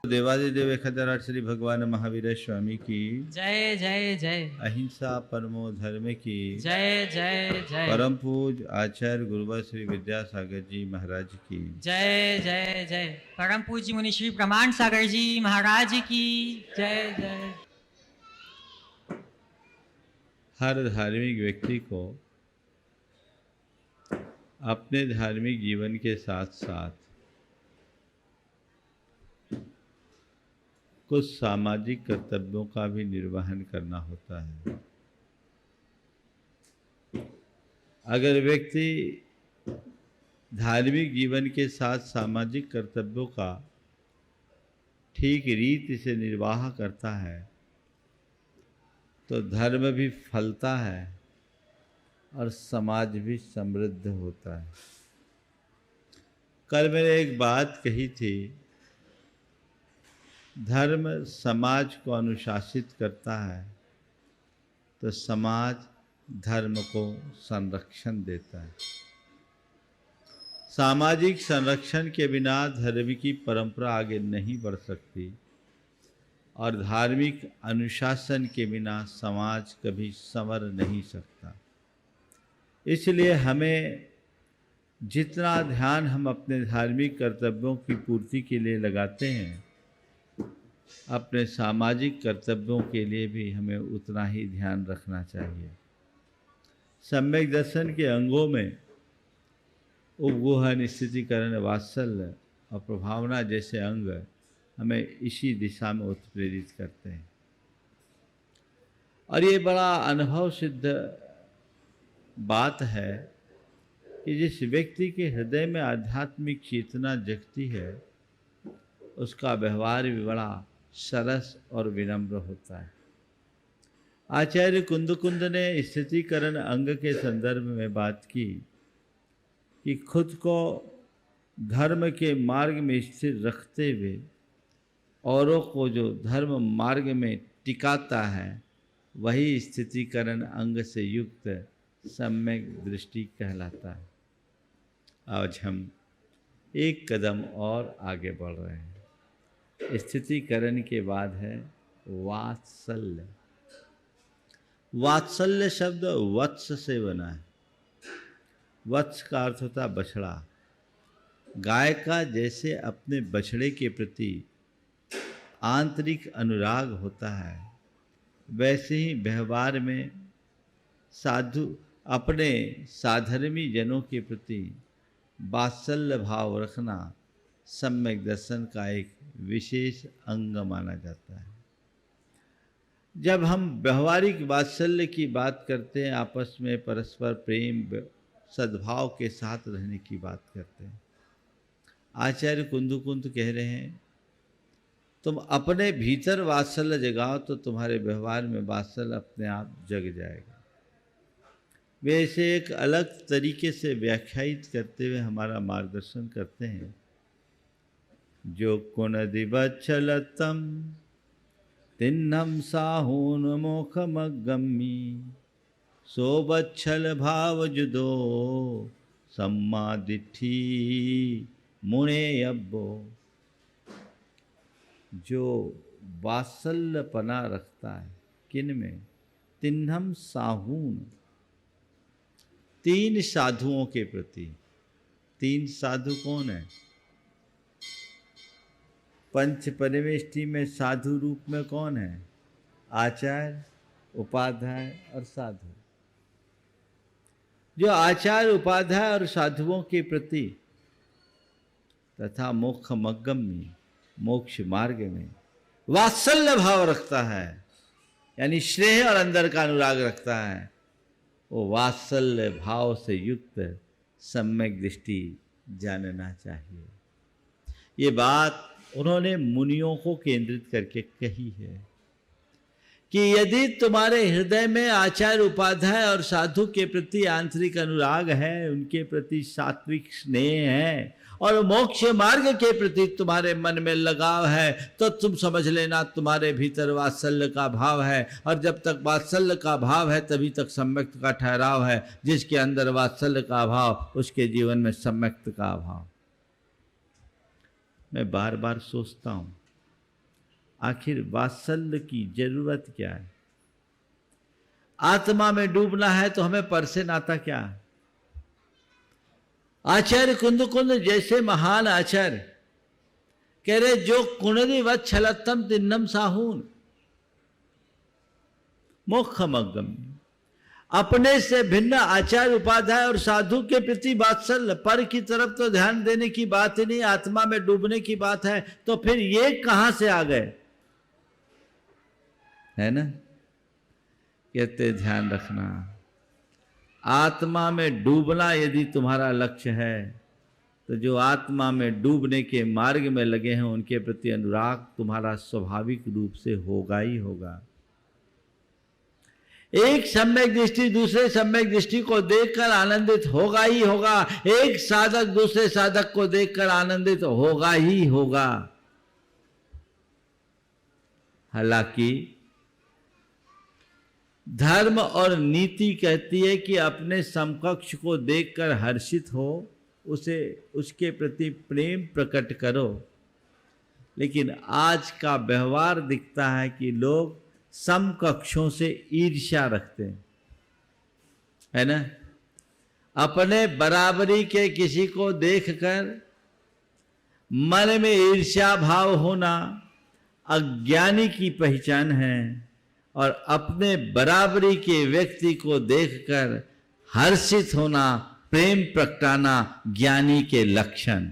देवादिदेव एकाधार श्री भगवान महावीर स्वामी की जय जय जय। अहिंसा परमो धर्म की जय जय जय। परम पूज आचार्य गुरुवर श्री विद्यासागर जी महाराज की जय जय जय। परम पूज्य मुनि श्री प्रमाण सागर जी महाराज की जय जय। हर धार्मिक व्यक्ति को अपने धार्मिक जीवन के साथ साथ कुछ सामाजिक कर्तव्यों का भी निर्वहन करना होता है। अगर व्यक्ति धार्मिक जीवन के साथ सामाजिक कर्तव्यों का ठीक रीति से निर्वाह करता है तो धर्म भी फलता है और समाज भी समृद्ध होता है। कल मैंने एक बात कही थी, धर्म समाज को अनुशासित करता है तो समाज धर्म को संरक्षण देता है। सामाजिक संरक्षण के बिना धर्म की परंपरा आगे नहीं बढ़ सकती और धार्मिक अनुशासन के बिना समाज कभी संवर नहीं सकता। इसलिए हमें जितना ध्यान हम अपने धार्मिक कर्तव्यों की पूर्ति के लिए लगाते हैं, अपने सामाजिक कर्तव्यों के लिए भी हमें उतना ही ध्यान रखना चाहिए। सम्यक दर्शन के अंगों में उपगोहन, स्थितिकरण, वात्सल्य और प्रभावना जैसे अंग हमें इसी दिशा में उत्प्रेरित करते हैं। और ये बड़ा अनुभव सिद्ध बात है कि जिस व्यक्ति के हृदय में आध्यात्मिक चेतना जगती है उसका व्यवहार भी बड़ा सरस और विनम्र होता है। आचार्य कुंद ने स्थितिकरण अंग के संदर्भ में बात की कि खुद को धर्म के मार्ग में स्थिर रखते हुए औरों को जो धर्म मार्ग में टिकाता है वही स्थितिकरण अंग से युक्त सम्यक दृष्टि कहलाता है। आज हम एक कदम और आगे बढ़ रहे हैं। स्थितिकरण के बाद है वात्सल्य। वात्सल्य शब्द वत्स से बना है। वत्स का अर्थ होता है बछड़ा। गाय का जैसे अपने बछड़े के प्रति आंतरिक अनुराग होता है, वैसे ही व्यवहार में अपने साधर्मी जनों के प्रति वात्सल्य भाव रखना सम्यक दर्शन का एक विशेष अंग माना जाता है। जब हम व्यवहारिक वात्सल्य की बात करते हैं, आपस में परस्पर प्रेम सद्भाव के साथ रहने की बात करते हैं, आचार्य कुंद कह रहे हैं तुम अपने भीतर वात्सल्य जगाओ तो तुम्हारे व्यवहार में वात्सल्य अपने आप जग जाएगा। वे इसे एक अलग तरीके से व्याख्यायित करते हुए हमारा मार्गदर्शन करते हैं। जो कुनदिवच्छलतम तिन्नम साहून मोखमगम्मी सोबच्छल भाव जुदो सम्मादिठी मुने अब्बो। जो वात्सल्यपना रखता है किन में? तिन्नम साहून, तीन साधुओं के प्रति। तीन साधु कौन है? पंच परमेष्टि में साधु रूप में कौन है? आचार्य, उपाध्याय और साधु। जो आचार्य, उपाध्याय और साधुओं के प्रति तथा मोक्षमगम्य, मोक्ष मार्ग में वात्सल्य भाव रखता है, यानी स्नेह और अंदर का अनुराग रखता है, वो वात्सल्य भाव से युक्त सम्यक दृष्टि जानना चाहिए। ये बात उन्होंने मुनियों को केंद्रित करके कही है कि यदि तुम्हारे हृदय में आचार्य, उपाध्याय और साधु के प्रति आंतरिक अनुराग है, उनके प्रति सात्विक स्नेह है और मोक्ष मार्ग के प्रति तुम्हारे मन में लगाव है, तो तुम समझ लेना तुम्हारे भीतर वात्सल्य का भाव है। और जब तक वात्सल्य का भाव है तभी तक सम्यक्त का ठहराव है। जिसके अंदर वात्सल्य का भाव, उसके जीवन में सम्यक्त का भाव। मैं बार बार सोचता हूँ आखिर वात्सल्य की जरूरत क्या है? आत्मा में डूबना है तो हमें पर से नाता क्या है? आचार्य कुंद जैसे महान आचार्य कह रहे, जो कुणरी वत् छलत्तम तिन्नम साहून मोक्षमग्गम। अपने से भिन्न आचार उपाध्याय और साधु के प्रति वात्सल्य, पर की तरफ तो ध्यान देने की बात ही नहीं, आत्मा में डूबने की बात है। तो फिर ये कहां से आ गए? है ना? कहते ध्यान रखना, आत्मा में डूबना यदि तुम्हारा लक्ष्य है तो जो आत्मा में डूबने के मार्ग में लगे हैं उनके प्रति अनुराग तुम्हारा स्वाभाविक रूप से होगा ही होगा। एक सम्यक दृष्टि दूसरे सम्यक दृष्टि को देखकर आनंदित होगा ही होगा। एक साधक दूसरे साधक को देखकर आनंदित होगा ही होगा। हालांकि धर्म और नीति कहती है कि अपने समकक्ष को देखकर हर्षित हो, उसे उसके प्रति प्रेम प्रकट करो। लेकिन आज का व्यवहार दिखता है कि लोग समकक्षों से ईर्ष्या रखते हैं, है ना? अपने बराबरी के किसी को देखकर मन में ईर्ष्या भाव होना अज्ञानी की पहचान है, और अपने बराबरी के व्यक्ति को देखकर हर्षित होना, प्रेम प्रगटाना ज्ञानी के लक्षण।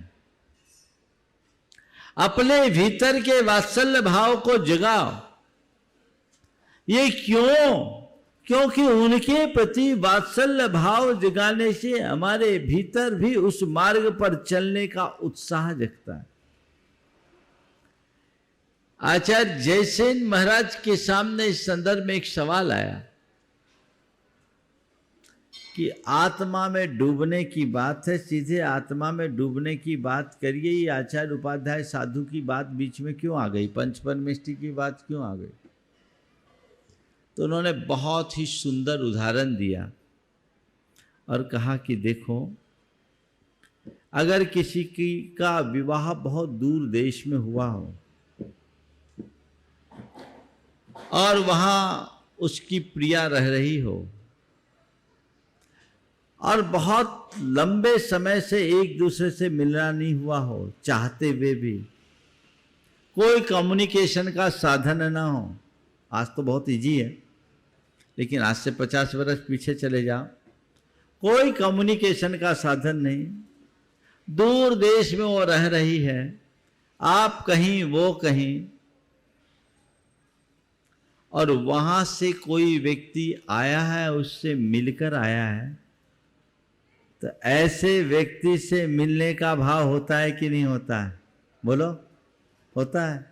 अपने भीतर के वात्सल्य भाव को जगाओ। ये क्यों? क्योंकि उनके प्रति वात्सल्य भाव जगाने से हमारे भीतर भी उस मार्ग पर चलने का उत्साह जगता है। आचार्य जयसेन महाराज के सामने इस संदर्भ में एक सवाल आया कि आत्मा में डूबने की बात है, सीधे आत्मा में डूबने की बात करिए, ये आचार्य उपाध्याय साधु की बात बीच में क्यों आ गई? पंचपरमेष्टि की बात क्यों आ गई? तो उन्होंने बहुत ही सुंदर उदाहरण दिया और कहा कि देखो, अगर किसी का विवाह बहुत दूर देश में हुआ हो और वहां उसकी प्रिया रह रही हो और बहुत लंबे समय से एक दूसरे से मिलना नहीं हुआ हो, चाहते हुए भी कोई कम्युनिकेशन का साधन ना हो। आज तो बहुत इजी है, लेकिन आज से 50 वर्ष पीछे चले जाओ, कोई कम्युनिकेशन का साधन नहीं, दूर देश में वो रह रही है, आप कहीं वो कहीं, और वहां से कोई व्यक्ति आया है, उससे मिलकर आया है, तो ऐसे व्यक्ति से मिलने का भाव होता है कि नहीं होता है? बोलो, होता है?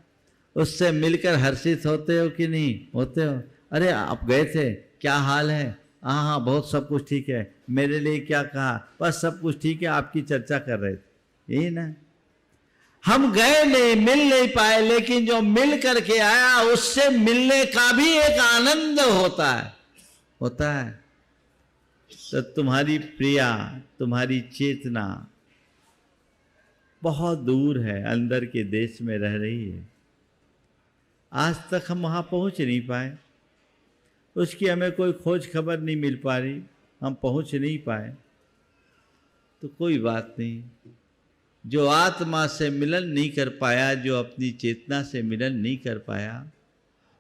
उससे मिलकर हर्षित होते हो कि नहीं होते हो? अरे आप गए थे, क्या हाल है? हाँ हाँ बहुत सब कुछ ठीक है, मेरे लिए क्या कहा? बस सब कुछ ठीक है, आपकी चर्चा कर रहे थे, यही ना? हम गए नहीं, मिल नहीं पाए, लेकिन जो मिल करके आया उससे मिलने का भी एक आनंद होता है, होता है। तो तुम्हारी प्रिया, तुम्हारी चेतना बहुत दूर है, अंदर के देश में रह रही है, आज तक हम वहां पहुंच नहीं पाए, उसकी हमें कोई खोज खबर नहीं मिल पा रही, हम पहुंच नहीं पाए, तो कोई बात नहीं। जो आत्मा से मिलन नहीं कर पाया, जो अपनी चेतना से मिलन नहीं कर पाया,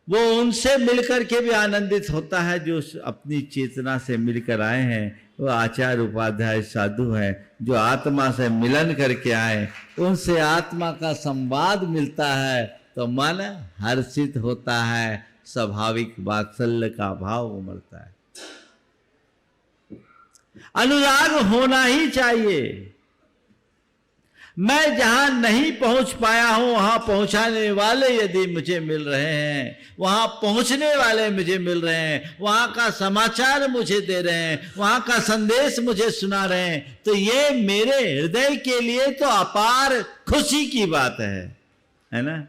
वो उनसे मिलकर के भी आनंदित होता है जो अपनी चेतना से मिलकर आए हैं। वो आचार्य उपाध्याय साधु हैं जो आत्मा से मिलन करके आए, उनसे आत्मा का संवाद मिलता है तो मन हर्षित होता है, स्वाभाविक वात्सल्य का भाव उमड़ता है। अनुराग होना ही चाहिए। मैं जहां नहीं पहुंच पाया हूं वहां पहुंचाने वाले यदि मुझे मिल रहे हैं, वहां पहुंचने वाले मुझे मिल रहे हैं, वहां का समाचार मुझे दे रहे हैं, वहां का संदेश मुझे सुना रहे हैं, तो ये मेरे हृदय के लिए तो अपार खुशी की बात है ना?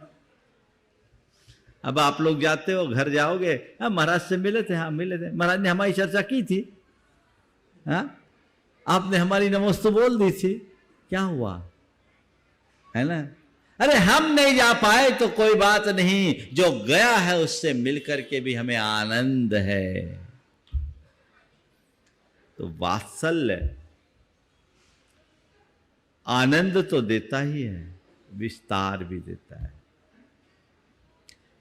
अब आप लोग जाते हो, घर जाओगे, हाँ महाराज से मिले थे, हाँ मिले थे, महाराज ने हमारी चर्चा की थी, हाँ आपने हमारी नमस्ते बोल दी थी, क्या हुआ, है ना? अरे हम नहीं जा पाए तो कोई बात नहीं, जो गया है उससे मिलकर के भी हमें आनंद है। तो वात्सल्य आनंद तो देता ही है, विस्तार भी देता है।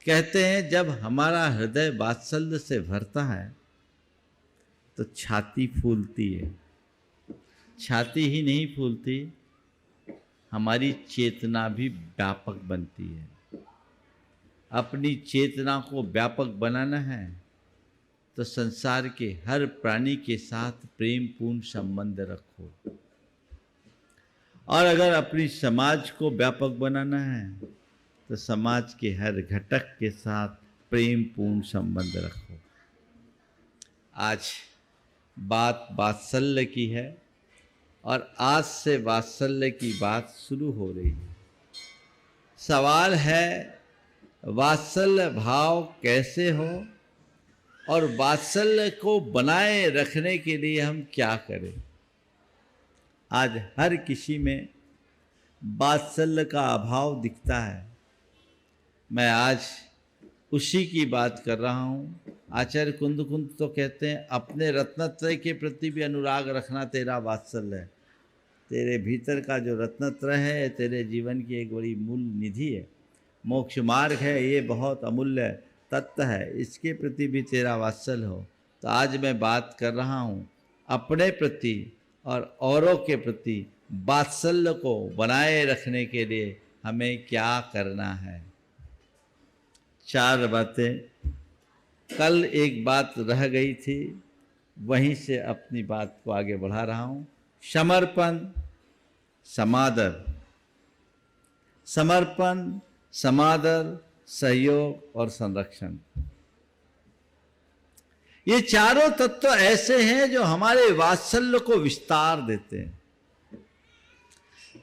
कहते हैं जब हमारा हृदय वात्सल्य से भरता है तो छाती फूलती है। छाती ही नहीं फूलती, हमारी चेतना भी व्यापक बनती है। अपनी चेतना को व्यापक बनाना है तो संसार के हर प्राणी के साथ प्रेम पूर्ण संबंध रखो, और अगर अपनी समाज को व्यापक बनाना है तो समाज के हर घटक के साथ प्रेम पूर्ण संबंध रखो। आज बात वात्सल्य की है और आज से वात्सल्य की बात शुरू हो रही है। सवाल है वात्सल्य भाव कैसे हो और वात्सल्य को बनाए रखने के लिए हम क्या करें। आज हर किसी में वात्सल्य का अभाव दिखता है। मैं आज उसी की बात कर रहा हूँ। आचार्य कुंद तो कहते हैं अपने रत्नत्रय के प्रति भी अनुराग रखना तेरा वात्सल्य है। तेरे भीतर का जो रत्नत्रय है तेरे जीवन की एक बड़ी मूल निधि है, मोक्ष मार्ग है, ये बहुत अमूल्य तत्व है, इसके प्रति भी तेरा वात्सल्य हो। तो आज मैं बात कर रहा हूँ अपने प्रति और औरों के प्रति वात्सल्य को बनाए रखने के लिए हमें क्या करना है। 4 बातें। कल एक बात रह गई थी, वहीं से अपनी बात को आगे बढ़ा रहा हूँ। समर्पण, समादर। समर्पण, समादर, सहयोग और संरक्षण, ये चारों तत्व ऐसे हैं जो हमारे वात्सल्य को विस्तार देते हैं।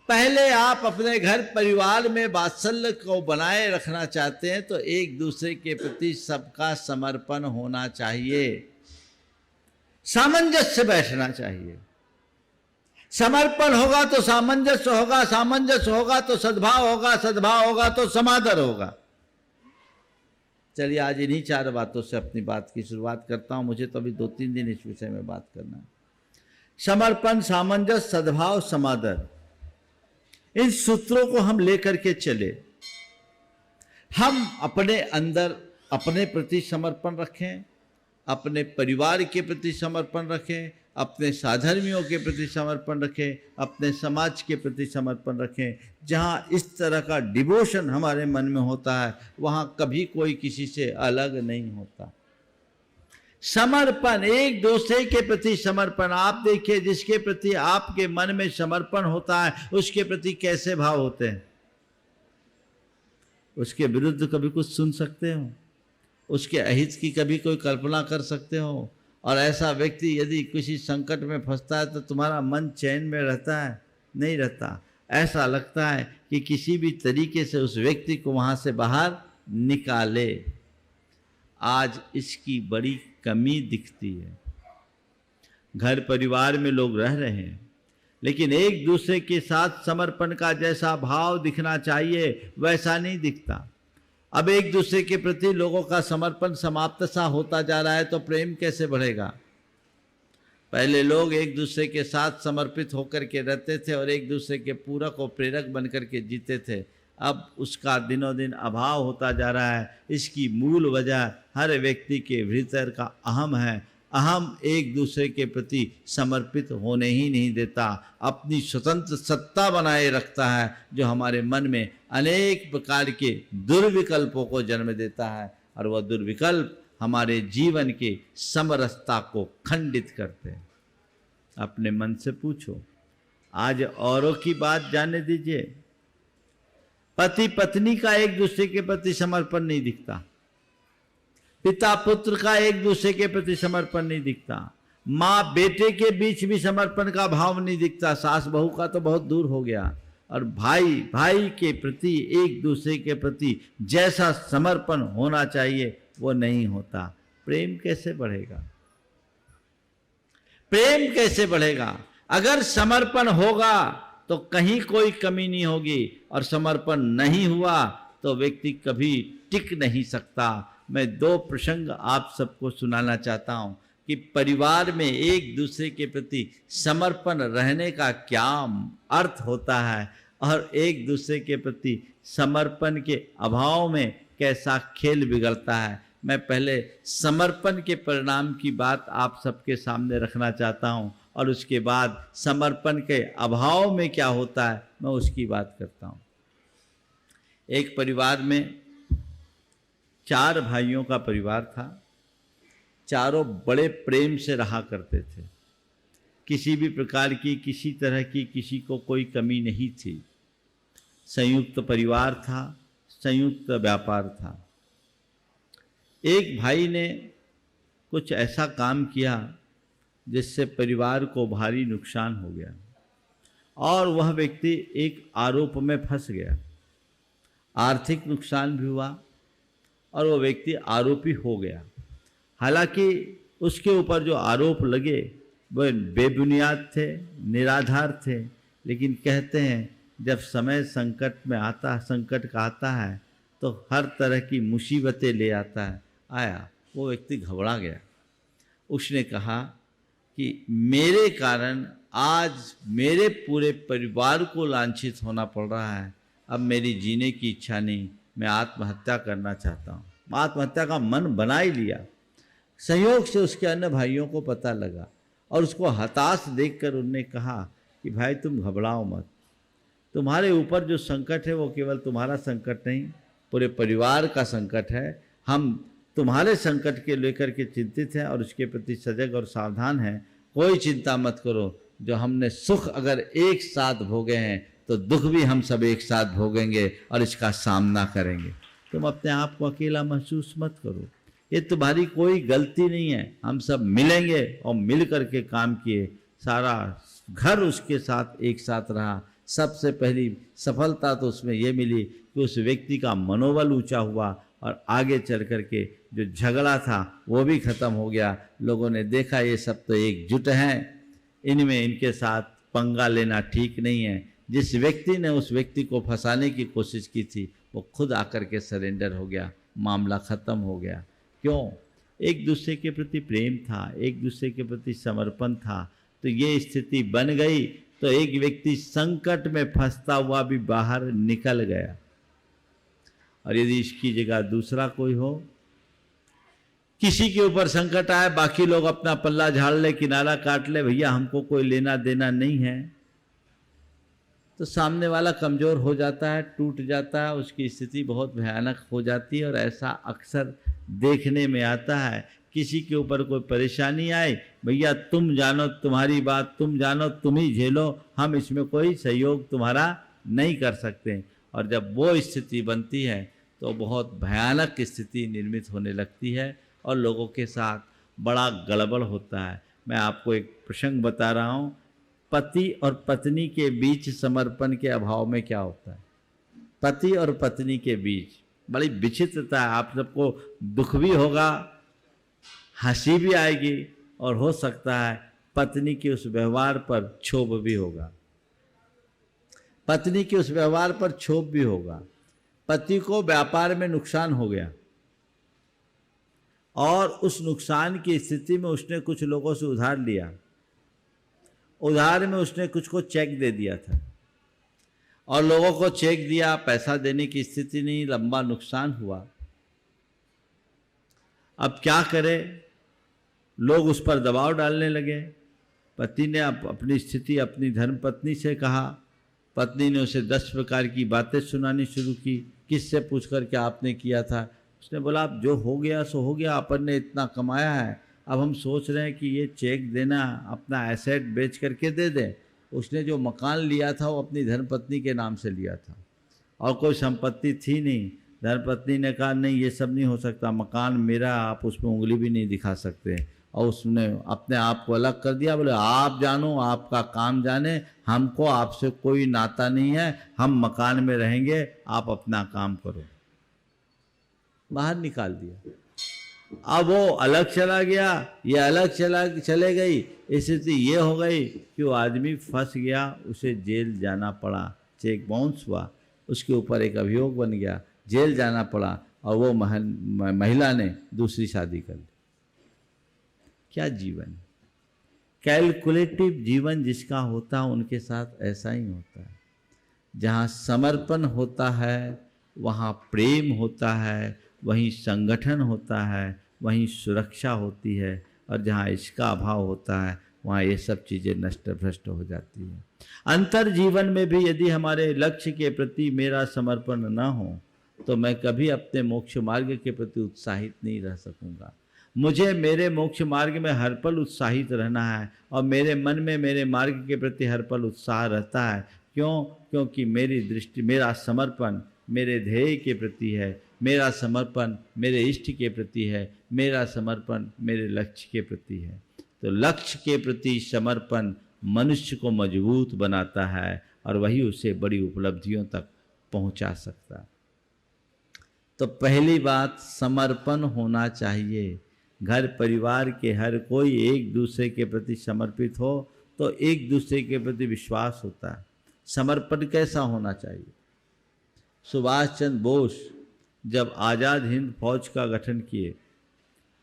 पहले आप अपने घर परिवार में वात्सल्य को बनाए रखना चाहते हैं तो एक दूसरे के प्रति सबका समर्पण होना चाहिए, सामंजस्य बैठना चाहिए। समर्पण होगा तो सामंजस्य होगा, सामंजस्य होगा तो सद्भाव होगा, सद्भाव होगा तो समादर होगा। चलिए आज इन्हीं 4 बातों से अपनी बात की शुरुआत करता हूं। मुझे तो अभी 2-3 दिन इस विषय में बात करना है। समर्पण, सामंजस्य, सद्भाव, समादर, इन सूत्रों को हम लेकर के चले। हम अपने अंदर अपने प्रति समर्पण रखें, अपने परिवार के प्रति समर्पण रखें, अपने साधर्मियों के प्रति समर्पण रखें, अपने समाज के प्रति समर्पण रखें। जहाँ इस तरह का डिवोशन हमारे मन में होता है वहाँ कभी कोई किसी से अलग नहीं होता। समर्पण, एक दूसरे के प्रति समर्पण। आप देखिए जिसके प्रति आपके मन में समर्पण होता है उसके प्रति कैसे भाव होते हैं। उसके विरुद्ध कभी कुछ सुन सकते हो, उसके अहित की कभी कोई कल्पना कर सकते हो। और ऐसा व्यक्ति यदि किसी संकट में फंसता है तो तुम्हारा मन चैन में रहता है? नहीं रहता। ऐसा लगता है कि किसी भी तरीके से उस व्यक्ति को वहाँ से बाहर निकाले। आज इसकी बड़ी कमी दिखती है। घर परिवार में लोग रह रहे हैं लेकिन एक दूसरे के साथ समर्पण का जैसा भाव दिखना चाहिए वैसा नहीं दिखता। अब एक दूसरे के प्रति लोगों का समर्पण समाप्त सा होता जा रहा है तो प्रेम कैसे बढ़ेगा। पहले लोग एक दूसरे के साथ समर्पित होकर के रहते थे और एक दूसरे के पूरक और प्रेरक बनकर के जीते थे। अब उसका दिनों दिन अभाव होता जा रहा है। इसकी मूल वजह हर व्यक्ति के भीतर का अहम है। अहम एक दूसरे के प्रति समर्पित होने ही नहीं देता, अपनी स्वतंत्र सत्ता बनाए रखता है जो हमारे मन में अनेक प्रकार के दुर्विकल्पों को जन्म देता है और वह दुर्विकल्प हमारे जीवन के समरसता को खंडित करते हैं। अपने मन से पूछो, आज औरों की बात जाने दीजिए। पति पत्नी का एक दूसरे के प्रति समर्पण नहीं दिखता, पिता पुत्र का एक दूसरे के प्रति समर्पण नहीं दिखता, माँ बेटे के बीच भी समर्पण का भाव नहीं दिखता, सास बहू का तो बहुत दूर हो गया। और भाई भाई के प्रति एक दूसरे के प्रति जैसा समर्पण होना चाहिए वो नहीं होता। प्रेम कैसे बढ़ेगा? प्रेम कैसे बढ़ेगा? अगर समर्पण होगा तो कहीं कोई कमी नहीं होगी, और समर्पण नहीं हुआ तो व्यक्ति कभी टिक नहीं सकता। मैं 2 प्रसंग आप सबको सुनाना चाहता हूं कि परिवार में एक दूसरे के प्रति समर्पण रहने का क्या अर्थ होता है और एक दूसरे के प्रति समर्पण के अभाव में कैसा खेल बिगड़ता है। मैं पहले समर्पण के परिणाम की बात आप सबके सामने रखना चाहता हूं और उसके बाद समर्पण के अभाव में क्या होता है मैं उसकी बात करता हूं। एक परिवार में 4 भाइयों का परिवार था। चारों बड़े प्रेम से रहा करते थे। किसी भी प्रकार की, किसी तरह की किसी को कोई कमी नहीं थी। संयुक्त परिवार था, संयुक्त व्यापार था। एक भाई ने कुछ ऐसा काम किया जिससे परिवार को भारी नुकसान हो गया और वह व्यक्ति एक आरोप में फंस गया। आर्थिक नुकसान भी हुआ और वह व्यक्ति आरोपी हो गया। हालांकि उसके ऊपर जो आरोप लगे वह बेबुनियाद थे, निराधार थे, लेकिन कहते हैं जब समय संकट में आता, संकट का आता है तो हर तरह की मुसीबतें ले आता है। आया, वो व्यक्ति घबरा गया। उसने कहा कि मेरे कारण आज मेरे पूरे परिवार को लांछित होना पड़ रहा है, अब मेरी जीने की इच्छा नहीं, मैं आत्महत्या करना चाहता हूँ। आत्महत्या का मन बना ही लिया। संयोग से उसके अन्य भाइयों को पता लगा और उसको हताश देखकर उन्होंने कहा कि भाई तुम घबराओ मत, तुम्हारे ऊपर जो संकट है वो केवल तुम्हारा संकट नहीं, पूरे परिवार का संकट है। हम तुम्हारे संकट के लेकर के चिंतित हैं और उसके प्रति सजग और सावधान हैं। कोई चिंता मत करो, जो हमने सुख अगर एक साथ भोगे हैं तो दुख भी हम सब एक साथ भोगेंगे और इसका सामना करेंगे। तुम अपने आप को अकेला महसूस मत करो, ये तुम्हारी कोई गलती नहीं है। हम सब मिलेंगे और मिल करके काम किए, सारा घर उसके साथ एक साथ रहा। सबसे पहली सफलता तो उसमें ये मिली कि उस व्यक्ति का मनोबल ऊंचा हुआ और आगे चल करके जो झगड़ा था वो भी खत्म हो गया। लोगों ने देखा ये सब तो एकजुट हैं, इनमें इनके साथ पंगा लेना ठीक नहीं है। जिस व्यक्ति ने उस व्यक्ति को फंसाने की कोशिश की थी वो खुद आकर के सरेंडर हो गया, मामला खत्म हो गया। क्यों? एक दूसरे के प्रति प्रेम था, एक दूसरे के प्रति समर्पण था। तो ये स्थिति बन गई तो एक व्यक्ति संकट में फंसता हुआ भी बाहर निकल गया। और यदि इसकी जगह दूसरा कोई हो, किसी के ऊपर संकट आए, बाकी लोग अपना पल्ला झाड़ ले, किनारा काट ले, भैया हमको कोई लेना देना नहीं है, तो सामने वाला कमजोर हो जाता है, टूट जाता है, उसकी स्थिति बहुत भयानक हो जाती है। और ऐसा अक्सर देखने में आता है। किसी के ऊपर कोई परेशानी आए, भैया तुम जानो, तुम्हारी बात तुम जानो, तुम ही झेलो, हम इसमें कोई सहयोग तुम्हारा नहीं कर सकते। और जब वो स्थिति बनती है तो बहुत भयानक स्थिति निर्मित होने लगती है और लोगों के साथ बड़ा गड़बड़ होता है। मैं आपको एक प्रसंग बता रहा हूँ। पति और पत्नी के बीच समर्पण के अभाव में क्या होता है। पति और पत्नी के बीच बड़ी विचित्रता है। आप सबको दुख भी होगा, हंसी भी आएगी और हो सकता है पत्नी के उस व्यवहार पर क्षोभ भी होगा। पत्नी के उस व्यवहार पर क्षोभ भी होगा। पति को व्यापार में नुकसान हो गया और उस नुकसान की स्थिति में उसने कुछ लोगों से उधार लिया। उधार में उसने कुछ को चेक दे दिया था और लोगों को चेक दिया, पैसा देने की स्थिति नहीं, लंबा नुकसान हुआ। अब क्या करे? लोग उस पर दबाव डालने लगे। पति ने अपनी स्थिति अपनी धर्मपत्नी से कहा। पत्नी ने उसे 10 प्रकार की बातें सुनानी शुरू की। किससे पूछकर क्या आपने किया था? उसने बोला अब जो हो गया सो हो गया, अपन ने इतना कमाया है, अब हम सोच रहे हैं कि ये चेक देना, अपना एसेट बेच करके दे दें। उसने जो मकान लिया था वो अपनी धर्मपत्नी के नाम से लिया था और कोई संपत्ति थी नहीं। धर्मपत्नी ने कहा नहीं ये सब नहीं हो सकता, मकान मेरा, आप उसमें उंगली भी नहीं दिखा सकते। और उसने अपने आप को अलग कर दिया। बोले आप जानो, आपका काम जाने, हमको आपसे कोई नाता नहीं है, हम मकान में रहेंगे, आप अपना काम करो। बाहर निकाल दिया। अब वो अलग चला गया, ये अलग चले गई, स्थिति ये हो गई कि वो आदमी फंस गया, उसे जेल जाना पड़ा, चेक बाउंस हुआ, उसके ऊपर एक अभियोग बन गया, जेल जाना पड़ा, और वो महिला ने दूसरी शादी कर ली। क्या जीवन! कैलकुलेटिव जीवन जिसका होता है उनके साथ ऐसा ही होता है। जहाँ समर्पण होता है वहाँ प्रेम होता है, वहीं संगठन होता है, वहीं सुरक्षा होती है, और जहाँ इसका अभाव होता है वहाँ ये सब चीज़ें नष्ट भ्रष्ट हो जाती हैं। अंतर जीवन में भी यदि हमारे लक्ष्य के प्रति मेरा समर्पण न हो तो मैं कभी अपने मोक्ष मार्ग के प्रति उत्साहित नहीं रह सकूंगा। मुझे मेरे मोक्ष मार्ग में हर पल उत्साहित रहना है, और मेरे मन में मेरे मार्ग के प्रति हर पल उत्साह रहता है। क्यों? क्योंकि मेरी दृष्टि, मेरा समर्पण मेरे ध्येय के प्रति है, मेरा समर्पण मेरे इष्ट के प्रति है, मेरा समर्पण मेरे लक्ष्य के प्रति है। तो लक्ष्य के प्रति समर्पण मनुष्य को मजबूत बनाता है, और वही उसे बड़ी उपलब्धियों तक पहुंचा सकता है। तो पहली बात, समर्पण होना चाहिए। घर परिवार के हर कोई एक दूसरे के प्रति समर्पित हो तो एक दूसरे के प्रति विश्वास होता है। समर्पण कैसा होना चाहिए? सुभाष चंद्र बोस जब आज़ाद हिंद फौज का गठन किए,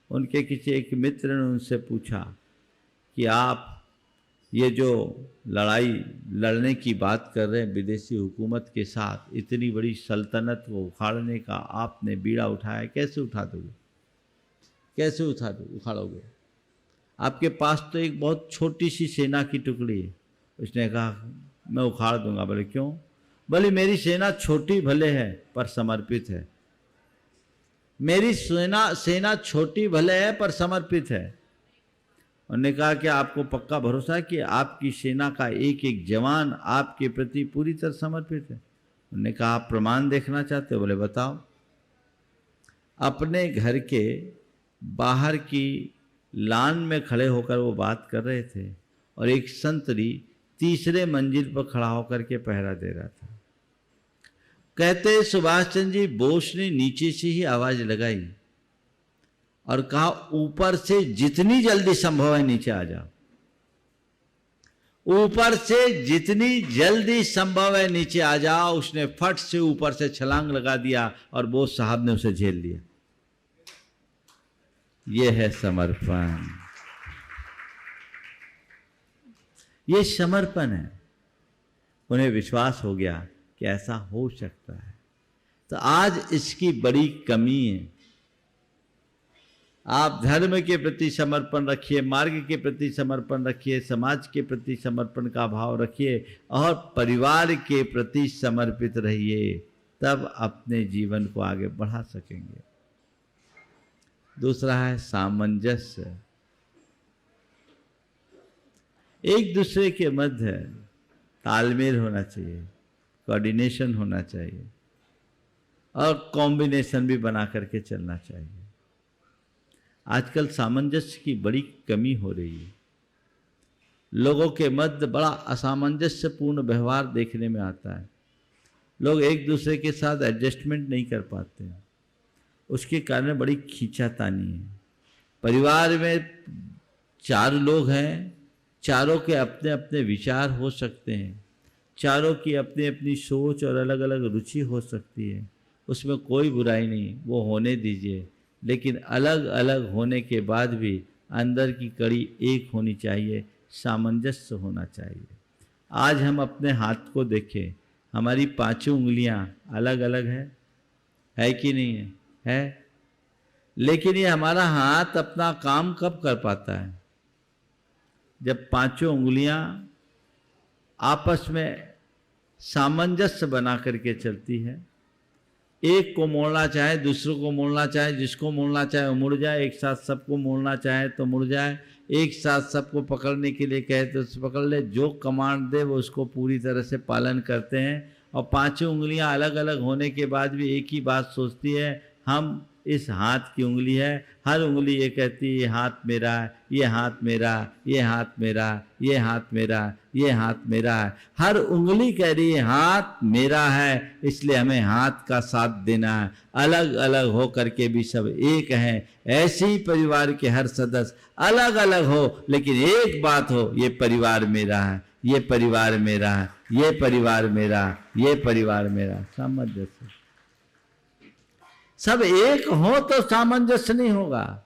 उनके किसी एक मित्र ने उनसे पूछा कि आप ये जो लड़ाई लड़ने की बात कर रहे हैं विदेशी हुकूमत के साथ, इतनी बड़ी सल्तनत को उखाड़ने का आपने बीड़ा उठाया, कैसे उठा दोगे? कैसे उखाड़ोगे? आपके पास तो एक बहुत छोटी सी सेना की टुकड़ी है। उसने कहा मैं उखाड़ दूंगा। बोले क्यों? बोले मेरी सेना छोटी भले है पर समर्पित है। मेरी सेना छोटी भले है पर समर्पित है। उन्होंने कहा कि आपको पक्का भरोसा है कि आपकी सेना का एक एक जवान आपके प्रति पूरी तरह समर्पित है? उन्होंने कहा आप प्रमाण देखना चाहते हो? बोले बताओ। अपने घर के बाहर की लान में खड़े होकर वो बात कर रहे थे, और एक संतरी तीसरे मंजिल पर खड़ा होकर के पहरा दे रहा था। कहते सुभाष चंद्र जी बोस ने नीचे से ही आवाज लगाई और कहा ऊपर से जितनी जल्दी संभव है नीचे आ जाओ। ऊपर से जितनी जल्दी संभव है नीचे आ जाओ। उसने फट से ऊपर से छलांग लगा दिया और बोस साहब ने उसे झेल लिया। यह है समर्पण, ये समर्पण है। उन्हें विश्वास हो गया कि ऐसा हो सकता है। तो आज इसकी बड़ी कमी है। आप धर्म के प्रति समर्पण रखिए, मार्ग के प्रति समर्पण रखिए, समाज के प्रति समर्पण का भाव रखिए, और परिवार के प्रति समर्पित रहिए, तब अपने जीवन को आगे बढ़ा सकेंगे। दूसरा है सामंजस्य। एक दूसरे के मध्य तालमेल होना चाहिए, कोऑर्डिनेशन होना चाहिए, और कॉम्बिनेशन भी बना करके चलना चाहिए। आजकल सामंजस्य की बड़ी कमी हो रही है। लोगों के मध्य बड़ा असामंजस्यपूर्ण व्यवहार देखने में आता है। लोग एक दूसरे के साथ एडजस्टमेंट नहीं कर पाते हैं। उसके कारण बड़ी खींचातानी है। परिवार में 4 लोग हैं, चारों के अपने अपने विचार हो सकते हैं, चारों की अपनी अपनी सोच और अलग अलग रुचि हो सकती है। उसमें कोई बुराई नहीं, वो होने दीजिए। लेकिन अलग अलग होने के बाद भी अंदर की कड़ी एक होनी चाहिए, सामंजस्य होना चाहिए। आज हम अपने हाथ को देखें, हमारी 5 उंगलियां अलग अलग है कि नहीं है? है। लेकिन ये हमारा हाथ अपना काम कब कर पाता है? जब 5 उंगलियां आपस में सामंजस्य बना करके चलती है। एक को मोड़ना चाहे, दूसरों को मोड़ना चाहे, जिसको मोड़ना चाहे वो मुड़ जाए, एक साथ सबको मोड़ना चाहे तो मुड़ जाए, एक साथ सबको पकड़ने के लिए कहे तो उसे पकड़ ले। जो कमांड दे वो उसको पूरी तरह से पालन करते हैं। और 5 उंगलियां अलग अलग होने के बाद भी एक ही बात सोचती है, हम इस हाथ की उंगली है, हर उंगली ये कहती है ये हाथ मेरा, ये हाथ मेरा, ये हाथ मेरा, ये हाथ मेरा, ये हाथ मेरा है। हर उंगली कह रही है हाथ मेरा है, इसलिए हमें हाथ का साथ देना है। अलग अलग हो करके भी सब एक हैं। ऐसे ही परिवार के हर सदस्य अलग अलग हो, लेकिन एक बात हो, ये परिवार मेरा है, ये परिवार मेरा है, ये परिवार मेरा, ये परिवार मेरा। सामंजस्य। सब एक हो तो सामंजस्य नहीं होगा,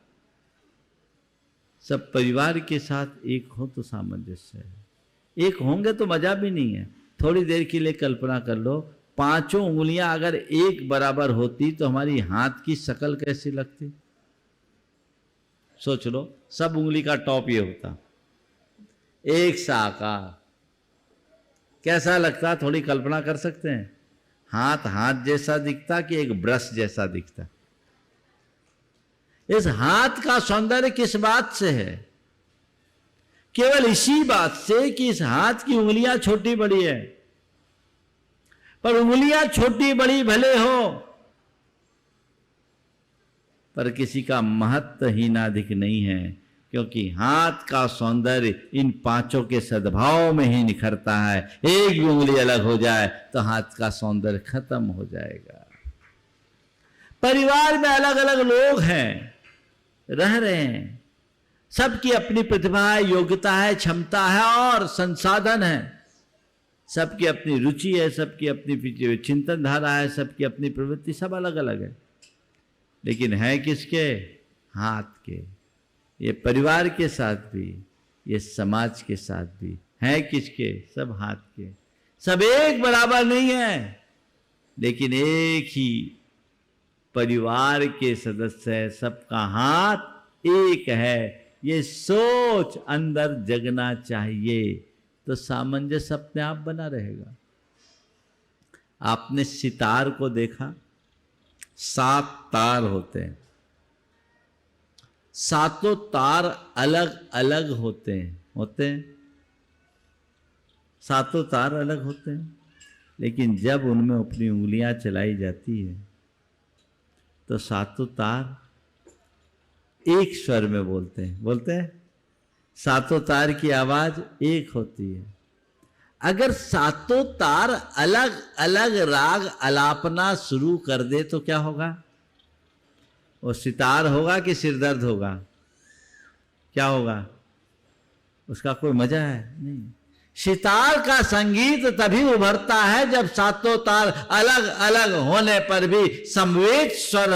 सब परिवार के साथ एक हो तो सामंजस्य है। एक होंगे तो मजा भी नहीं है। थोड़ी देर के लिए कल्पना कर लो, पांचों उंगलियां अगर एक बराबर होती तो हमारी हाथ की शक्ल कैसी लगती? सोच लो, सब उंगली का टॉप ये होता, एक सा आकार, कैसा लगता? थोड़ी कल्पना कर सकते हैं? हाथ हाथ जैसा दिखता कि एक ब्रश जैसा दिखता? इस हाथ का सौंदर्य किस बात से है? केवल इसी बात से कि इस हाथ की उंगलियां छोटी बड़ी है। पर उंगलियां छोटी बड़ी भले हो, पर किसी का महत्व हीनाधिक नहीं है, क्योंकि हाथ का सौंदर्य इन पांचों के सद्भाव में ही निखरता है। एक भी उंगली अलग हो जाए तो हाथ का सौंदर्य खत्म हो जाएगा। परिवार में अलग अलग लोग हैं, रह रहे हैं, सबकी अपनी प्रतिभा है, योग्यता है, क्षमता है और संसाधन है। सबकी अपनी रुचि है, सबकी अपनी चिंतन धारा है, सबकी अपनी प्रवृत्ति, सब अलग अलग है, लेकिन है किसके? हाथ के। ये परिवार के साथ भी, ये समाज के साथ भी है किसके? सब हाथ के। सब एक बराबर नहीं है, लेकिन एक ही परिवार के सदस्य है, सबका हाथ एक है। ये सोच अंदर जगना चाहिए, तो सामंजस्य अपने आप बना रहेगा। आपने सितार को देखा? 7 तार होते हैं, सातों तार अलग अलग होते हैं, सातों तार अलग होते हैं, लेकिन जब उनमें अपनी उंगलियां चलाई जाती है तो सातों तार एक स्वर में बोलते हैं। सातों तार की आवाज एक होती है। अगर सातों तार अलग अलग राग अलापना शुरू कर दे तो क्या होगा? वो सितार होगा कि सिरदर्द होगा? क्या होगा? उसका कोई मजा है नहीं। सितार का संगीत तभी उभरता है जब सातों तार अलग अलग होने पर भी समवेत स्वर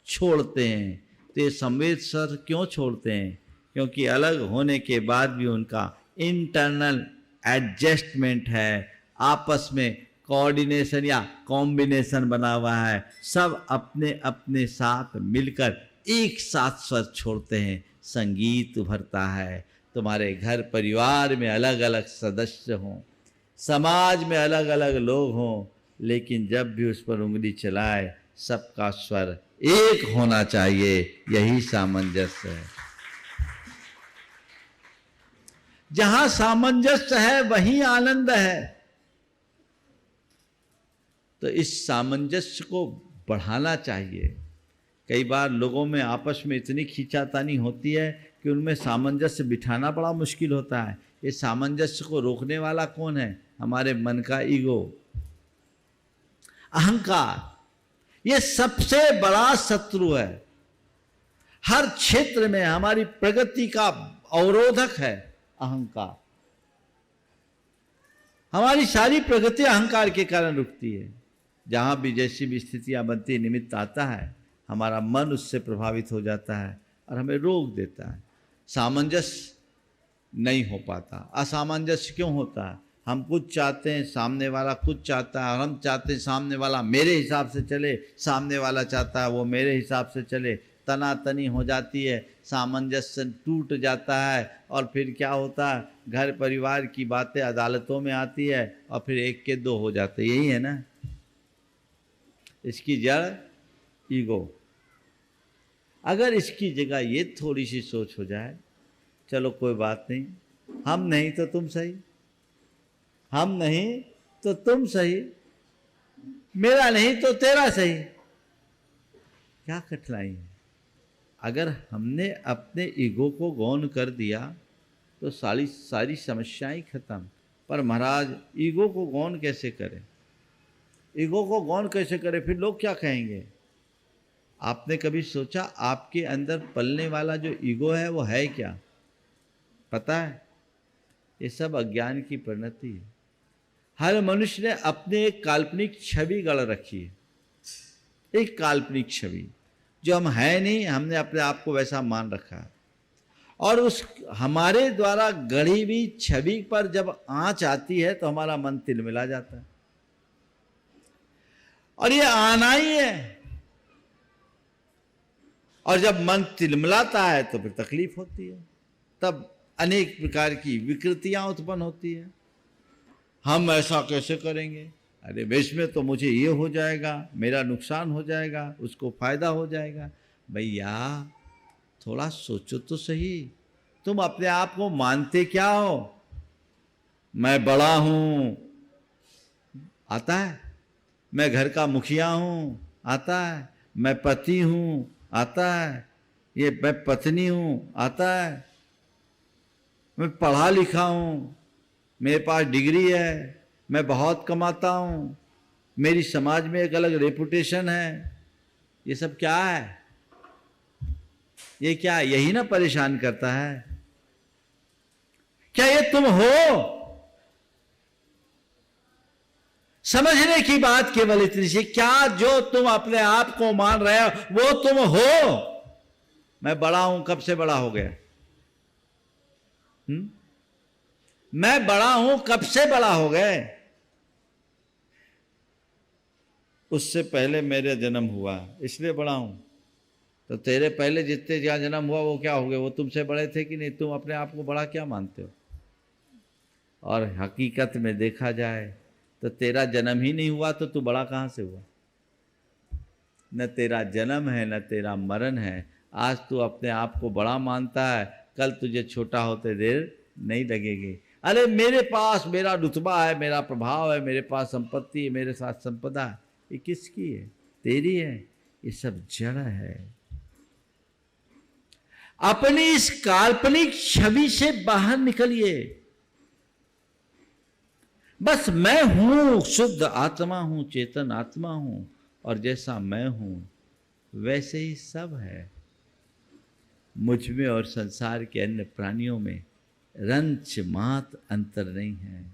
छोड़ते हैं। तो ये समवेत स्वर क्यों छोड़ते हैं? क्योंकि अलग होने के बाद भी उनका इंटरनल एडजस्टमेंट है, आपस में कोऑर्डिनेशन या कॉम्बिनेशन बना हुआ है। सब अपने अपने साथ मिलकर एक साथ स्वर छोड़ते हैं, संगीत उभरता है। तुम्हारे घर परिवार में अलग अलग सदस्य हों, समाज में अलग अलग लोग हों, लेकिन जब भी उस पर उंगली चलाए सबका स्वर एक होना चाहिए। यही सामंजस्य है। जहां सामंजस्य है वहीं आनंद है। तो इस सामंजस्य को बढ़ाना चाहिए। कई बार लोगों में आपस में इतनी खींचातानी होती है कि उनमें सामंजस्य बिठाना बड़ा मुश्किल होता है। ये सामंजस्य को रोकने वाला कौन है? हमारे मन का ईगो, अहंकार। ये सबसे बड़ा शत्रु है। हर क्षेत्र में हमारी प्रगति का अवरोधक है अहंकार। हमारी सारी प्रगति अहंकार के कारण रुकती है। जहां भी जैसी भी स्थितियां बनती, निमित्त आता है, हमारा मन उससे प्रभावित हो जाता है और हमें रोक देता है। सामंजस्य नहीं हो पाता। असामंजस्य क्यों होता है? हम कुछ चाहते हैं, सामने वाला कुछ चाहता है, और हम चाहते हैं सामने वाला मेरे हिसाब से चले, सामने वाला चाहता है वो मेरे हिसाब से चले। तनातनी हो जाती है, सामंजस्य टूट जाता है, और फिर क्या होता है? घर परिवार की बातें अदालतों में आती है और फिर एक के दो हो जाते। यही है ना इसकी जड़? ईगो। अगर इसकी जगह ये थोड़ी सी सोच हो जाए, चलो कोई बात नहीं, हम नहीं तो तुम सही, हम नहीं तो तुम सही, मेरा नहीं तो तेरा सही, क्या कठिनाई है? अगर हमने अपने ईगो को गौन कर दिया तो सारी सारी समस्याएं खत्म। पर महाराज ईगो को गौन कैसे करें? ईगो को गौन कैसे करें? फिर लोग क्या कहेंगे? आपने कभी सोचा आपके अंदर पलने वाला जो ईगो है वो है क्या? पता है? ये सब अज्ञान की परिणति है। हर मनुष्य ने अपने एक काल्पनिक छवि गढ़ रखी है, एक काल्पनिक छवि जो हम है नहीं, हमने अपने आप को वैसा मान रखा है। और उस हमारे द्वारा गढ़ी हुई छवि पर जब आंच आती है तो हमारा मन तिलमिला जाता है, और ये आना ही है। और जब मन तिलमिलाता है तो फिर तकलीफ होती है, तब अनेक प्रकार की विकृतियां उत्पन्न होती है। हम ऐसा कैसे करेंगे? अरे इसमें तो मुझे ये हो जाएगा, मेरा नुकसान हो जाएगा, उसको फायदा हो जाएगा। भैया थोड़ा सोचो तो सही, तुम अपने आप को मानते क्या हो? मैं बड़ा हूं, आता है। मैं घर का मुखिया हूं, आता है। मैं पति हूं, आता है। ये मैं पत्नी हूं, आता है। मैं पढ़ा लिखा हूं, मेरे पास डिग्री है, मैं बहुत कमाता हूं, मेरी समाज में एक अलग रेपुटेशन है। ये सब क्या है? ये क्या, यही ना परेशान करता है? क्या ये तुम हो? समझने की बात केवल इतनी सी, क्या जो तुम अपने आप को मान रहे हो वो तुम हो? मैं बड़ा हूं, कब से बड़ा हो गया? मैं बड़ा हूं, कब से बड़ा हो गए? उससे पहले मेरा जन्म हुआ इसलिए बड़ा हूं। तो तेरे पहले जितने जहां जन्म हुआ वो क्या हो गए? वो तुमसे बड़े थे कि नहीं? तुम अपने आप को बड़ा क्या मानते हो? और हकीकत में देखा जाए तो तेरा जन्म ही नहीं हुआ तो तू बड़ा कहां से हुआ? न तेरा जन्म है न तेरा मरण है। आज तू अपने आप को बड़ा मानता है, कल तुझे छोटा होते देर नहीं लगेगी। अरे मेरे पास मेरा रुतबा है, मेरा प्रभाव है, मेरे पास संपत्ति है, मेरे साथ संपदा है। ये किसकी है? तेरी है। ये सब जड़ है। अपनी इस काल्पनिक छवि से बाहर निकलिए। बस मैं हूं, शुद्ध आत्मा हूं, चेतन आत्मा हूं, और जैसा मैं हूं वैसे ही सब है। मुझ में और संसार के अन्य प्राणियों में रंच मात अंतर नहीं है।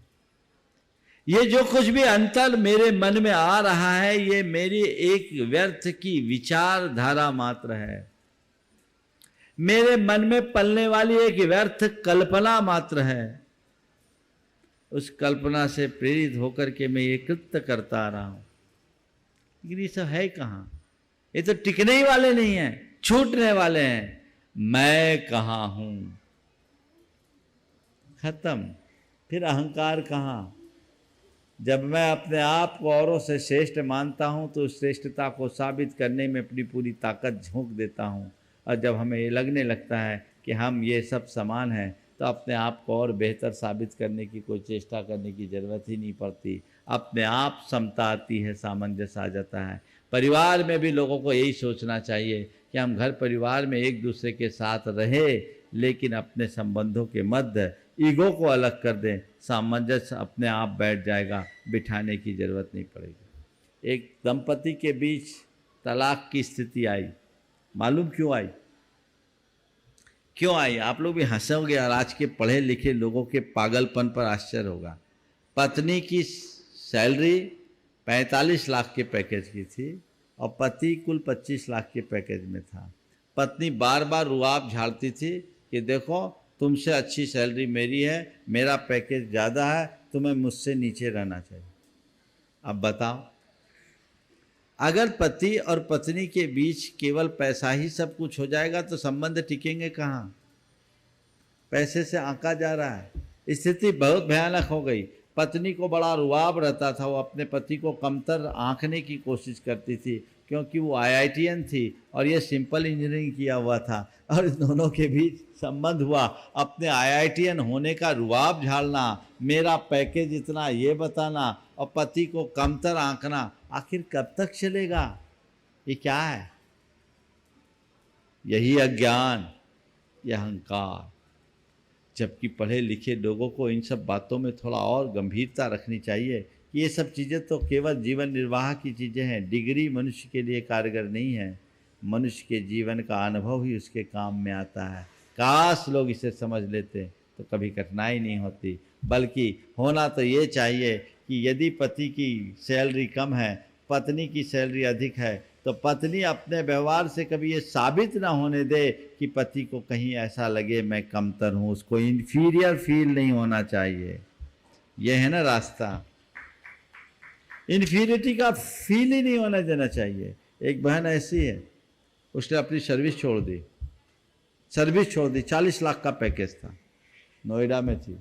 ये जो कुछ भी अंतर मेरे मन में आ रहा है ये मेरी एक व्यर्थ की विचारधारा मात्र है। मेरे मन में पलने वाली एक व्यर्थ कल्पना मात्र है। उस कल्पना से प्रेरित होकर के मैं ये कृत्य करता आ रहा हूं। लेकिन ये सब है कहां? ये तो टिकने ही वाले नहीं है, छूटने वाले हैं। मैं कहां हूं? खत्म। फिर अहंकार कहां? जब मैं अपने आप को औरों से श्रेष्ठ मानता हूं तो उस श्रेष्ठता को साबित करने में अपनी पूरी ताकत झोंक देता हूं। और जब हमें ये लगने लगता है कि हम ये सब समान हैं तो अपने आप को और बेहतर साबित करने की कोई चेष्टा करने की ज़रूरत ही नहीं पड़ती। अपने आप समता आती है, सामंजस्य आ जाता है। परिवार में भी लोगों को यही सोचना चाहिए कि हम घर परिवार में एक दूसरे के साथ रहें, लेकिन अपने संबंधों के मध्य ईगो को अलग कर दें। सामंजस्य अपने आप बैठ जाएगा, बिठाने की ज़रूरत नहीं पड़ेगी। एक दंपति के बीच तलाक की स्थिति आई, मालूम क्यों आई? क्यों आई? आप लोग भी हंसोगे और आज के पढ़े लिखे लोगों के पागलपन पर आश्चर्य होगा। पत्नी की सैलरी 45 लाख के पैकेज की थी और पति कुल 25 लाख के पैकेज में था। पत्नी बार बार रुआब झाड़ती थी कि देखो तुमसे अच्छी सैलरी मेरी है, मेरा पैकेज ज़्यादा है, तुम्हें मुझसे नीचे रहना चाहिए। अब बताओ, अगर पति और पत्नी के बीच केवल पैसा ही सब कुछ हो जाएगा तो संबंध टिकेंगे कहाँ? पैसे से आंका जा रहा है। स्थिति बहुत भयानक हो गई। पत्नी को बड़ा रुआब रहता था, वो अपने पति को कमतर आंकने की कोशिश करती थी क्योंकि वो IITian थी और ये सिंपल इंजीनियरिंग किया हुआ था। और इन दोनों के बीच संबंध हुआ। अपने IITian होने का रुआब झाड़ना, मेरा पैकेज इतना ये बताना और पति को कमतर आंकना, आखिर कब तक चलेगा? ये क्या है? यही अज्ञान, यह अहंकार। जबकि पढ़े लिखे लोगों को इन सब बातों में थोड़ा और गंभीरता रखनी चाहिए कि ये सब चीज़ें तो केवल जीवन निर्वाह की चीज़ें हैं। डिग्री मनुष्य के लिए कारगर नहीं है, मनुष्य के जीवन का अनुभव ही उसके काम में आता है। काश लोग इसे समझ लेते तो कभी कठिनाई नहीं होती। बल्कि होना तो ये चाहिए कि यदि पति की सैलरी कम है, पत्नी की सैलरी अधिक है, तो पत्नी अपने व्यवहार से कभी ये साबित ना होने दे कि पति को कहीं ऐसा लगे मैं कमतर हूँ, उसको इन्फीरियर फील नहीं होना चाहिए। यह है ना रास्ता, इन्फीरियरिटी का फील ही नहीं होने देना चाहिए। एक बहन ऐसी है, उसने अपनी सर्विस छोड़ दी, 40 लाख का पैकेज था, नोएडा में थी,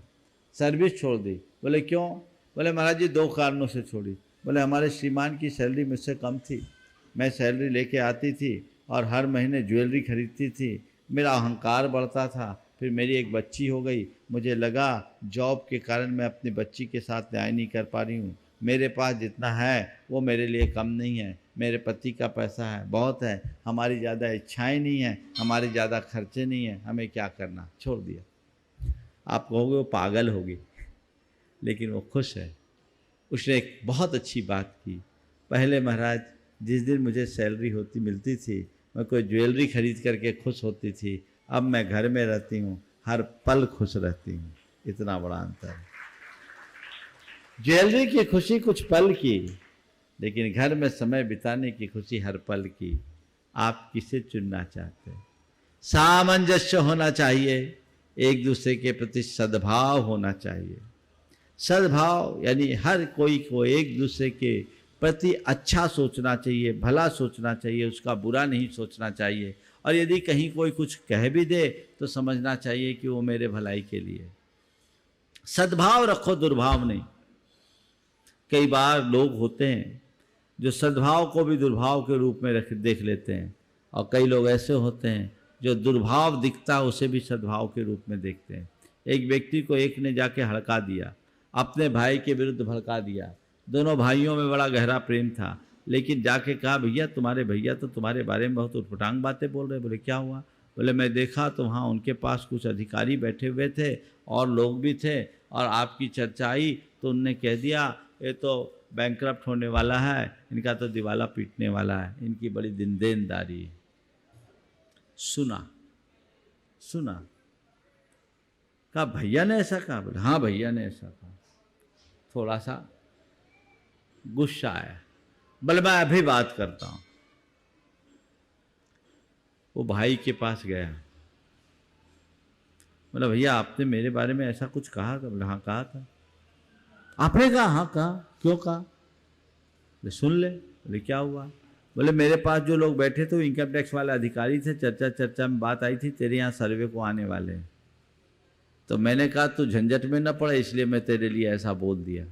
सर्विस छोड़ दी। बोले क्यों? बोले महाराज जी 2 कारणों से छोड़ी। बोले हमारे श्रीमान की सैलरी मुझसे कम थी, मैं सैलरी लेके आती थी और हर महीने ज्वेलरी खरीदती थी, मेरा अहंकार बढ़ता था। फिर मेरी एक बच्ची हो गई, मुझे लगा जॉब के कारण मैं अपनी बच्ची के साथ न्याय नहीं कर पा रही हूँ, मेरे पास जितना है वो मेरे लिए कम नहीं है, मेरे पति का पैसा है बहुत है, हमारी ज़्यादा इच्छाएं नहीं हैं, हमारे ज़्यादा खर्चे नहीं हैं, हमें क्या करना, छोड़ दिया। आप कहोगे वो पागल होगी, लेकिन वो खुश है। उसने एक बहुत अच्छी बात की, पहले महाराज जिस दिन मुझे सैलरी होती मिलती थी मैं कोई ज्वेलरी खरीद करके खुश होती थी, अब मैं घर में रहती हूँ हर पल खुश रहती हूँ। इतना बड़ा अंतर है। ज्वेलरी की खुशी कुछ पल की, लेकिन घर में समय बिताने की खुशी हर पल की। आप किसे चुनना चाहते हैं? सामंजस्य होना चाहिए, एक दूसरे के प्रति सद्भाव होना चाहिए। सद्भाव यानी हर कोई को एक दूसरे के प्रति अच्छा सोचना चाहिए, भला सोचना चाहिए, उसका बुरा नहीं सोचना चाहिए। और यदि कहीं कोई कुछ कह भी दे तो समझना चाहिए कि वो मेरे भलाई के लिए। सद्भाव रखो, दुर्भाव नहीं। कई बार लोग होते हैं जो सद्भाव को भी दुर्भाव के रूप में देख लेते हैं, और कई लोग ऐसे होते हैं जो दुर्भाव दिखता है उसे भी सद्भाव के रूप में देखते हैं। एक व्यक्ति को एक ने जाके हड़का दिया, अपने भाई के विरुद्ध भड़का दिया। दोनों भाइयों में बड़ा गहरा प्रेम था, लेकिन जाके कहा भैया तुम्हारे भैया तो तुम्हारे बारे में बहुत उटपटांग बातें बोल रहे। बोले क्या हुआ? बोले मैं देखा तो वहाँ उनके पास कुछ अधिकारी बैठे हुए थे और लोग भी थे, और आपकी चर्चा आई तो उनने कह दिया ये तो बैंकरप्ट होने वाला है, इनका तो दिवाला पीटने वाला है, इनकी बड़ी देनदारी है। सुना कहा भैया ने ऐसा कहा? बोले हाँ भैया ने ऐसा कहा। थोड़ा सा गुस्सा आया, बोले मैं अभी बात करता हूं। वो भाई के पास गया, बोला भैया आपने मेरे बारे में ऐसा कुछ कहा था? बोले हाँ कहा था। आपने कहा? हाँ कहा। क्यों कहा? बोले सुन ले। बोले क्या हुआ? बोले मेरे पास जो लोग बैठे थे वो इनकम टैक्स वाले अधिकारी थे, चर्चा में बात आई थी तेरे यहाँ सर्वे को आने वाले हैं, तो मैंने कहा तू झंझट में न पड़े इसलिए मैं तेरे लिए ऐसा बोल दिया।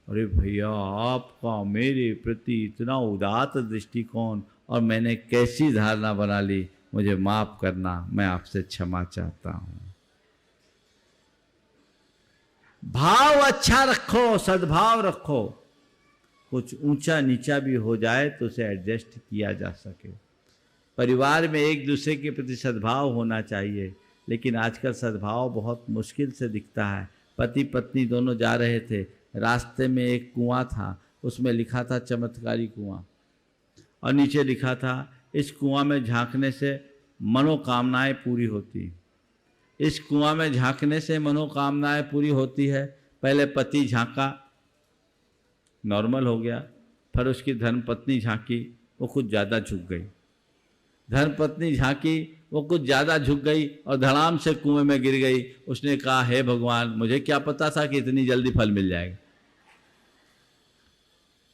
अरे भैया आपका मेरे प्रति इतना उदात्त दृष्टिकोण, और मैंने कैसी धारणा बना ली, मुझे माफ करना, मैं आपसे क्षमा चाहता हूँ। भाव अच्छा रखो, सद्भाव रखो, कुछ ऊंचा नीचा भी हो जाए तो उसे एडजस्ट किया जा सके। परिवार में एक दूसरे के प्रति सद्भाव होना चाहिए, लेकिन आजकल सद्भाव बहुत मुश्किल से दिखता है। पति पत्नी दोनों जा रहे थे, रास्ते में एक कुआं था, उसमें लिखा था चमत्कारी कुआं, और नीचे लिखा था इस कुआं में झांकने से मनोकामनाएं पूरी होती। इस कुआं में झांकने से मनोकामनाएं पूरी होती है। पहले पति झांका, नॉर्मल हो गया, फिर उसकी धर्मपत्नी झांकी, वो कुछ ज़्यादा झुक गई। धर्मपत्नी झांकी, वो कुछ ज़्यादा झुक गई और धड़ाम से कुएं में गिर गई। उसने कहा हे भगवान, मुझे क्या पता था कि इतनी जल्दी फल मिल जाएगा।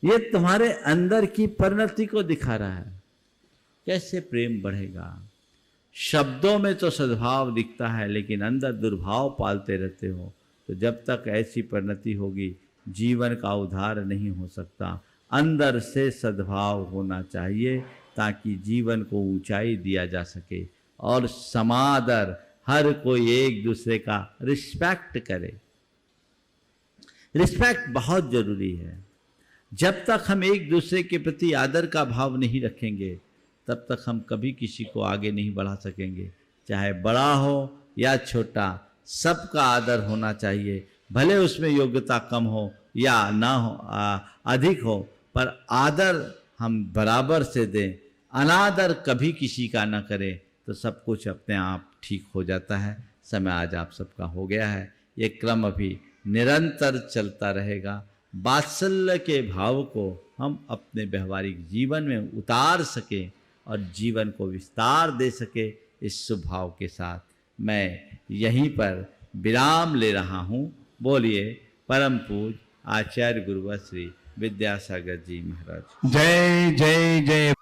ये तुम्हारे अंदर की परिणति को दिखा रहा है, कैसे प्रेम बढ़ेगा। शब्दों में तो सद्भाव दिखता है, लेकिन अंदर दुर्भाव पालते रहते हो, तो जब तक ऐसी परिणति होगी जीवन का उद्धार नहीं हो सकता। अंदर से सद्भाव होना चाहिए ताकि जीवन को ऊंचाई दिया जा सके, और समादर, हर कोई एक दूसरे का रिस्पेक्ट करे। रिस्पेक्ट बहुत जरूरी है। जब तक हम एक दूसरे के प्रति आदर का भाव नहीं रखेंगे, तब तक हम कभी किसी को आगे नहीं बढ़ा सकेंगे। चाहे बड़ा हो या छोटा, सबका आदर होना चाहिए, भले उसमें योग्यता कम हो या ना हो, अधिक हो, पर आदर हम बराबर से दें। अनादर कभी किसी का ना करें, तो सब कुछ अपने आप ठीक हो जाता है। समय आज आप सबका हो गया है, ये क्रम अभी निरंतर चलता रहेगा। वात्सल्य के भाव को हम अपने व्यवहारिक जीवन में उतार सकें और जीवन को विस्तार दे सके, इस शुभ भाव के साथ मैं यहीं पर विराम ले रहा हूँ। बोलिए परम पूज आचार्य गुरुवर श्री विद्यासागर जी महाराज। जय जय जय